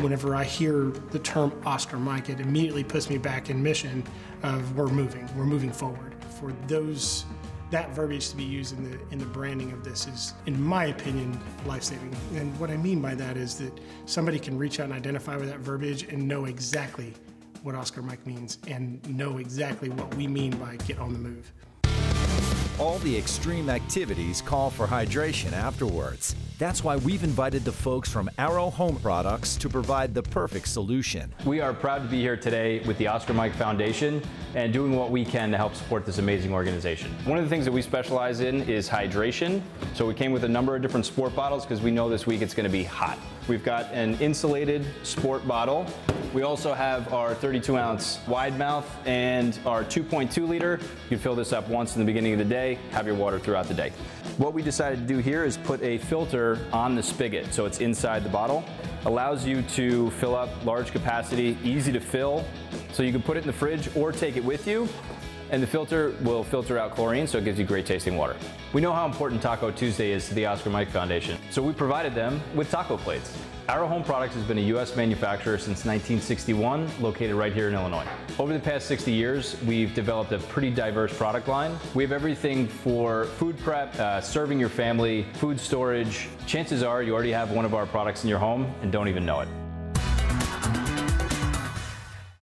whenever I hear the term Oscar Mike, it immediately puts me back in mission of we're moving forward. For that verbiage to be used in the branding of this is, in my opinion, life-saving. And what I mean by that is that somebody can reach out and identify with that verbiage and know exactly what Oscar Mike means and know exactly what we mean by get on the move. All the extreme activities call for hydration afterwards. That's why we've invited the folks from Arrow Home Products to provide the perfect solution. We are proud to be here today with the Oscar Mike Foundation and doing what we can to help support this amazing organization. One of the things that we specialize in is hydration. So we came with a number of different sport bottles because we know this week it's going to be hot. We've got an insulated sport bottle. We also have our 32-ounce wide mouth and our 2.2 liter. You can fill this up once in the beginning of the day, have your water throughout the day. What we decided to do here is put a filter on the spigot so it's inside the bottle. Allows you to fill up large capacity, easy to fill, so you can put it in the fridge or take it with you. And the filter will filter out chlorine, so it gives you great tasting water. We know how important Taco Tuesday is to the Oscar Mike Foundation, so we provided them with taco plates. Arrow Home Products has been a U.S. manufacturer since 1961, located right here in Illinois. Over the past 60 years, we've developed a pretty diverse product line. We have everything for food prep, serving your family, food storage. Chances are you already have one of our products in your home and don't even know it.